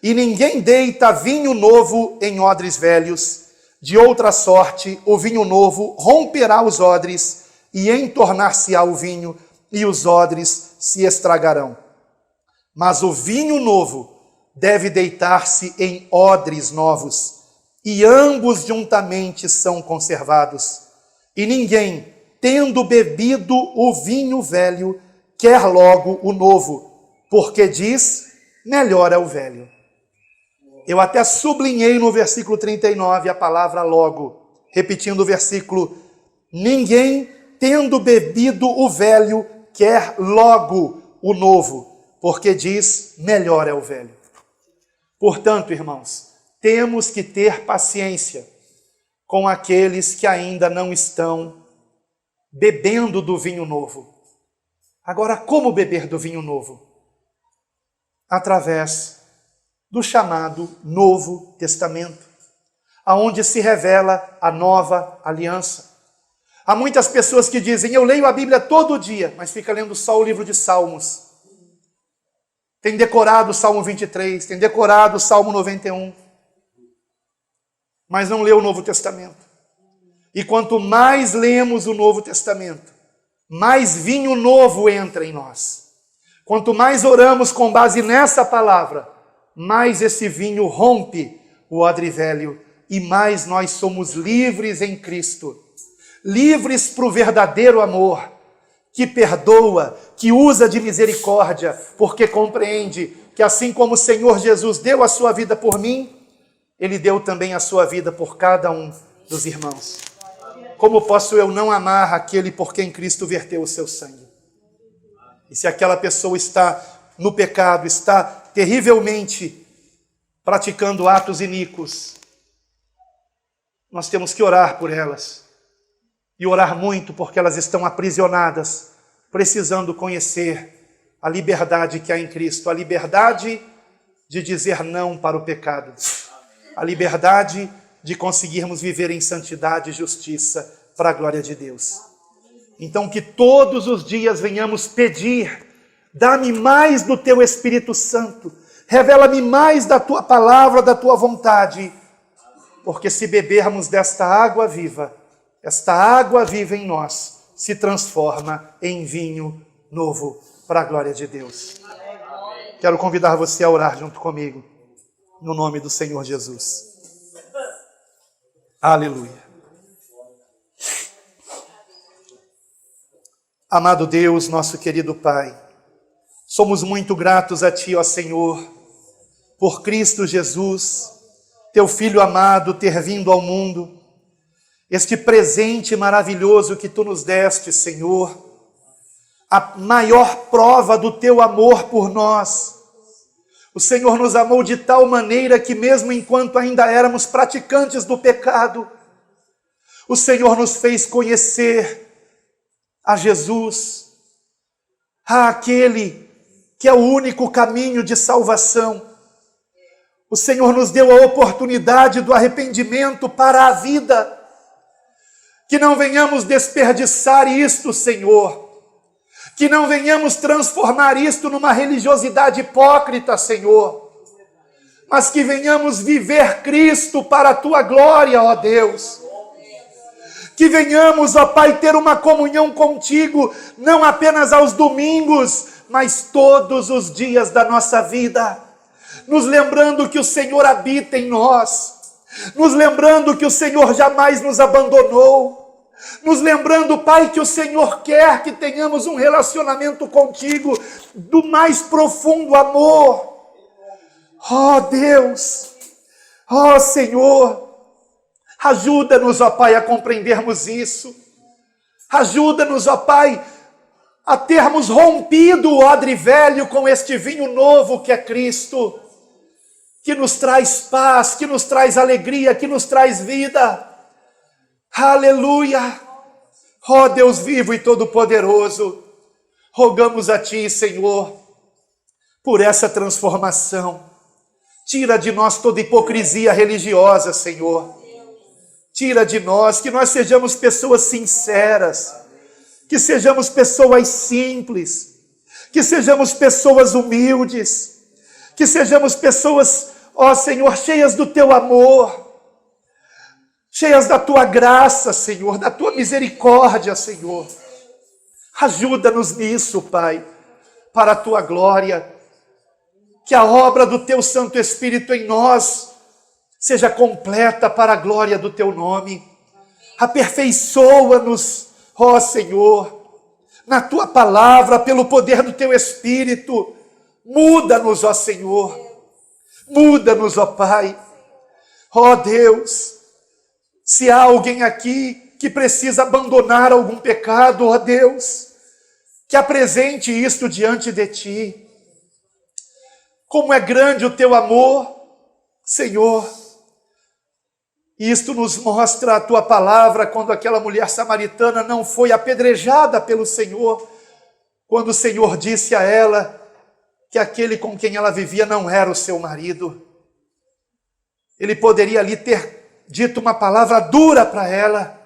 E ninguém deita vinho novo em odres velhos, de outra sorte o vinho novo romperá os odres e entornar-se-á o vinho e os odres se estragarão. Mas o vinho novo deve deitar-se em odres novos, e ambos juntamente são conservados. E ninguém, tendo bebido o vinho velho, quer logo o novo, porque diz, melhor é o velho. Eu até sublinhei no versículo 39 a palavra logo, repetindo o versículo: ninguém, tendo bebido o velho, quer logo o novo, porque diz, melhor é o velho. Portanto, irmãos, temos que ter paciência com aqueles que ainda não estão bebendo do vinho novo. Agora, como beber do vinho novo? Através do chamado Novo Testamento, aonde se revela a nova aliança. Há muitas pessoas que dizem: eu leio a Bíblia todo dia, mas fica lendo só o livro de Salmos. Tem decorado o Salmo 23, tem decorado o Salmo 91, mas não lê o Novo Testamento. E quanto mais lemos o Novo Testamento, mais vinho novo entra em nós. Quanto mais oramos com base nessa palavra, mais esse vinho rompe o odre velho e mais nós somos livres em Cristo. Livres para o verdadeiro amor, que perdoa, que usa de misericórdia, porque compreende que assim como o Senhor Jesus deu a sua vida por mim, Ele deu também a sua vida por cada um dos irmãos. Como posso eu não amar aquele por quem Cristo verteu o seu sangue? E se aquela pessoa está no pecado, está terrivelmente praticando atos iníquos, nós temos que orar por elas. E orar muito, porque elas estão aprisionadas, precisando conhecer a liberdade que há em Cristo, a liberdade de dizer não para o pecado, a liberdade de conseguirmos viver em santidade e justiça para a glória de Deus. Então que todos os dias venhamos pedir: dá-me mais do teu Espírito Santo, revela-me mais da tua palavra, da tua vontade, porque se bebermos desta água viva, esta água viva em nós, se transforma em vinho novo para a glória de Deus. Quero convidar você a orar junto comigo, no nome do Senhor Jesus. Aleluia. Amado Deus, nosso querido Pai, somos muito gratos a Ti, ó Senhor, por Cristo Jesus, Teu Filho amado, ter vindo ao mundo, este presente maravilhoso que Tu nos deste, Senhor, a maior prova do Teu amor por nós. O Senhor nos amou de tal maneira que mesmo enquanto ainda éramos praticantes do pecado, o Senhor nos fez conhecer a Jesus, aquele que é o único caminho de salvação. O Senhor nos deu a oportunidade do arrependimento para a vida. Que não venhamos desperdiçar isto, Senhor. Que não venhamos transformar isto numa religiosidade hipócrita, Senhor. Mas que venhamos viver Cristo para a Tua glória, ó Deus. Que venhamos, ó Pai, ter uma comunhão contigo, não apenas aos domingos, mas todos os dias da nossa vida. Nos lembrando que o Senhor habita em nós. Nos lembrando que o Senhor jamais nos abandonou. Nos lembrando, Pai, que o Senhor quer que tenhamos um relacionamento contigo do mais profundo amor. Ó Deus, ó Senhor, ajuda-nos, ó Pai, a compreendermos isso. Ajuda-nos, ó Pai, a termos rompido o odre velho com este vinho novo que é Cristo, que nos traz paz, que nos traz alegria, que nos traz vida. Aleluia! Ó Deus vivo e todo-poderoso, rogamos a Ti, Senhor, por essa transformação. Tira de nós toda hipocrisia religiosa, Senhor. Tira de nós, que nós sejamos pessoas sinceras, que sejamos pessoas simples, que sejamos pessoas humildes, que sejamos pessoas, ó Senhor, cheias do Teu amor, cheias da Tua graça, Senhor, da Tua misericórdia, Senhor. Ajuda-nos nisso, Pai, para a Tua glória, que a obra do Teu Santo Espírito em nós seja completa para a glória do Teu nome. Aperfeiçoa-nos, ó Senhor, na Tua palavra, pelo poder do Teu Espírito. Muda-nos, ó Senhor. Muda-nos, ó Pai. Ó Deus, se há alguém aqui que precisa abandonar algum pecado, ó Deus, que apresente isto diante de Ti. Como é grande o Teu amor, Senhor. Isto nos mostra a Tua palavra quando aquela mulher samaritana não foi apedrejada pelo Senhor, quando o Senhor disse a ela que aquele com quem ela vivia não era o seu marido. Ele poderia ali ter dito uma palavra dura para ela,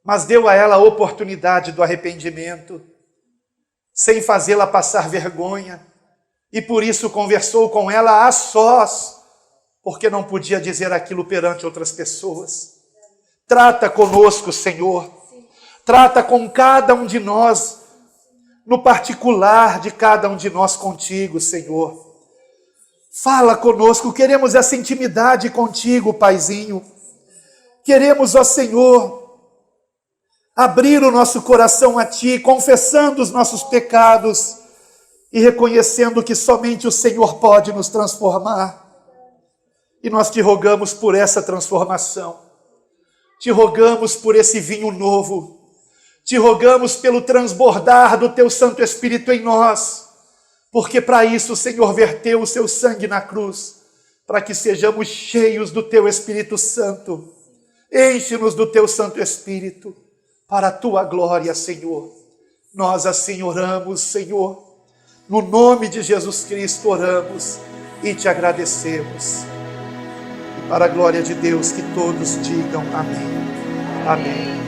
mas deu a ela a oportunidade do arrependimento, sem fazê-la passar vergonha, e por isso conversou com ela a sós, porque não podia dizer aquilo perante outras pessoas. Trata conosco, Senhor. Trata com cada um de nós, no particular de cada um de nós contigo, Senhor. Fala conosco, queremos essa intimidade contigo, Paizinho. Queremos, ó Senhor, abrir o nosso coração a Ti, confessando os nossos pecados e reconhecendo que somente o Senhor pode nos transformar. E nós Te rogamos por essa transformação. Te rogamos por esse vinho novo. Te rogamos pelo transbordar do Teu Santo Espírito em nós. Porque para isso o Senhor verteu o Seu sangue na cruz. Para que sejamos cheios do Teu Espírito Santo. Enche-nos do Teu Santo Espírito. Para a Tua glória, Senhor. Nós assim oramos, Senhor. No nome de Jesus Cristo oramos e Te agradecemos. Para a glória de Deus, que todos digam amém. Amém.